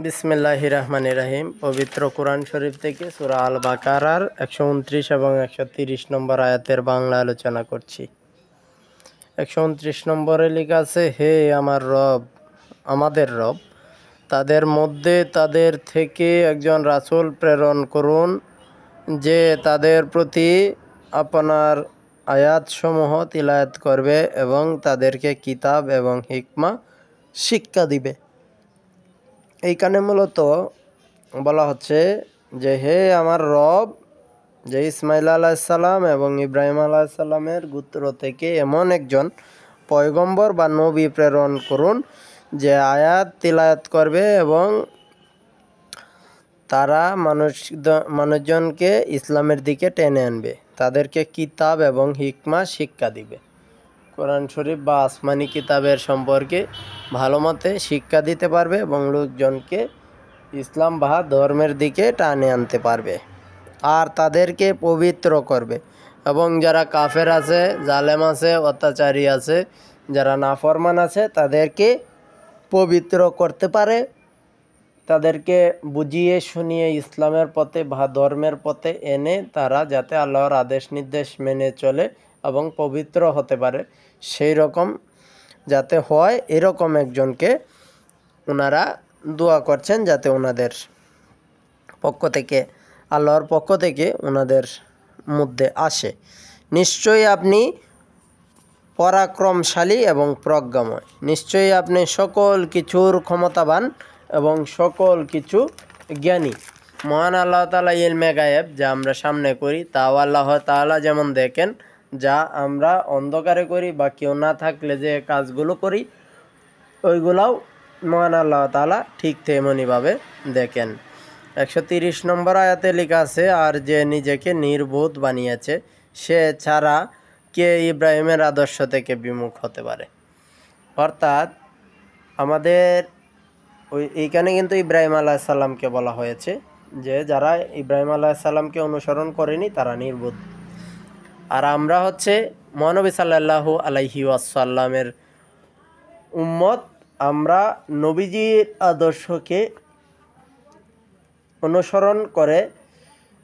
বিসমিল্লাহির রহমানির রহিম। পবিত্র কোরআন শরীফ থেকে সূরা আল বাকারার 129 এবং 130 নম্বর আয়াতের বাংলা আলোচনা করছি। 129 নম্বরে লেখা আছে, হে আমার রব, আমাদের রব, তাদের মধ্যে তাদের থেকে একজন রাসূল প্রেরণ করুন, যে তাদের প্রতি আপনার আয়াতসমূহ তিলাওয়াত করবে এবং তাদেরকে কিতাব এবং হিকমা শিক্ষা দিবে। এইখানে মূলত বলা হচ্ছে যে, হে আমার রব, যে ইসমাইল আলাইসাল্লাম এবং ইব্রাহিম আলাইসাল্লামের গোত্র থেকে এমন একজন পয়গম্বর বা নবী প্রেরণ করুন, যে আয়াত তিলাওয়াত করবে এবং তারা মানুষজনকে ইসলামের দিকে টেনে আনবে, তাদেরকে কিতাব এবং হিকমা শিক্ষা দিবে। কোরআন শরীফ বা আসমানি কিতাবের সম্পর্কে ভালো মতে শিক্ষা দিতে পারবে এবং লোকজনকে ইসলাম বা ধর্মের দিকে টানে আনতে পারবে, আর তাদেরকে পবিত্র করবে। এবং যারা কাফের আছে, জালেম আছে, অত্যাচারী আছে, যারা নাফরমান আছে, তাদেরকে পবিত্র করতে পারে, তাদেরকে বুঝিয়ে শুনিয়ে ইসলামের পথে বা ধর্মের পথে এনে তারা যাতে আল্লাহর আদেশ নির্দেশ মেনে চলে এবং পবিত্র হতে পারে, সেই রকম যাতে হয়, এরকম একজনকে ওনারা দোয়া করছেন, যাতে ওনাদের পক্ষ থেকে, আল্লাহর পক্ষ থেকে ওনাদের মধ্যে আসে। নিশ্চয়ই আপনি পরাক্রমশালী এবং প্রজ্ঞাময়, নিশ্চয়ই আপনি সকল কিছুর ক্ষমতাবান এবং সকল কিছু জ্ঞানী। মহান আল্লাহ তাআলা ইলমে গায়েব, যা আমরা সামনে করি তাও আল্লাহ তাআলা যেমন দেখেন, যা আমরা অন্ধকারে করি বা কেউ না থাকলে যে কাজগুলো করি, ওইগুলাও মহান আল্লাহ তাআলা ঠিক তেমনইভাবে দেখেন। 130 নম্বর আয়াতে লেখা আছে, আর যে নিজেকে নির্বোধ বানিয়েছে, সে ছাড়া কে ইব্রাহিমের আদর্শ থেকে বিমুখ হতে পারে। অর্থাৎ আমাদের এইখানে কিন্তু ইব্রাহিম আলাইসাল্লামকে বলা হয়েছে যে যারা ইব্রাহিম আলাইসাল্লামকে অনুসরণ করেনি তারা নির্বোধ। আর আমরা হচ্ছে মহানবী সাল্লাল্লাহু আলাইহি ওয়াসাল্লামের উম্মত, আমরা নবীজির আদর্শকে অনুসরণ করে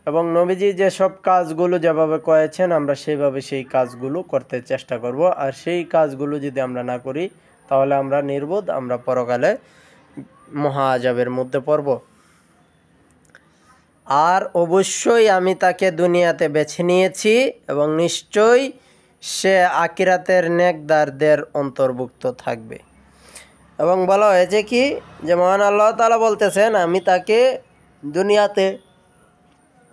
এবং নবীজি যেসব কাজগুলো যেভাবে করেছেন আমরা সেইভাবে সেই কাজগুলো করতে চেষ্টা করব। আর সেই কাজগুলো যদি আমরা না করি তাহলে আমরা নির্বোধ, আমরা পরকালে মহা আযাবের মধ্যে পড়ব। আর অবশ্যই আমি তাকে দুনিয়াতে বেছে নিয়েছি এবং নিশ্চয়ই সে আখিরাতের নেকদারদের অন্তর্ভুক্ত থাকবে। এবং বলা হয়েছে কি, যে মহান আল্লাহ তাআলা বলতেছেন, আমি তাকে দুনিয়াতে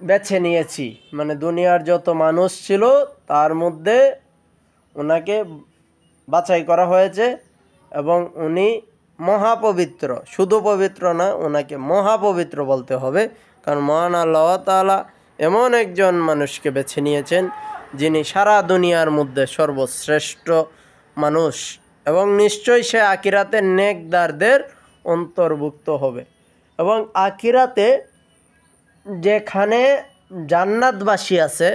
বেছে নিয়েছি, মানে দুনিয়ার যত মানুষ ছিল তার মধ্যে ওনাকে বাছাই করা হয়েছে এবং উনি মহাপবিত্র। শুধু পবিত্র না, ওনাকে মহাপবিত্র বলতে হবে, কারণ মহান আল্লাহ তাআলা এমন একজন মানুষকে বেছে নিয়েছেন যিনি সারা দুনিয়ার মধ্যে সর্বশ্রেষ্ঠ মানুষ, এবং নিশ্চয়ই সে আখিরাতে নেকদারদের অন্তর্ভুক্ত হবে। এবং আখিরাতে যেখানে জান্নাতবাসী আছে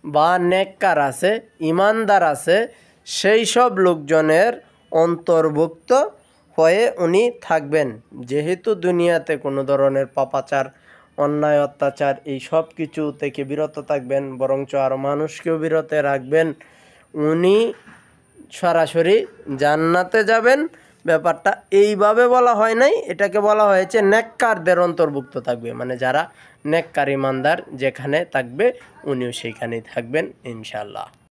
বা নেককার আছে, ইমানদার আছে, সেই সব লোকজনের অন্তর্ভুক্ত হয়ে উনি থাকবেন। যেহেতু দুনিয়াতে কোনো ধরনের পাপাচার, অন্যায়, অত্যাচার এই সব কিছু থেকে বিরত থাকবেন, বরঞ্চ আরও মানুষকেও বিরত রাখবেন, উনি সরাসরি জান্নাতে যাবেন। ব্যাপারটা এইভাবে বলা হয় নাই, এটাকে বলা হয়েছে নেককারদের অন্তর্ভুক্ত থাকবে, মানে যারা নেককার ইমানদার যেখানে থাকবে উনিও সেইখানেই থাকবেন ইনশাআল্লাহ।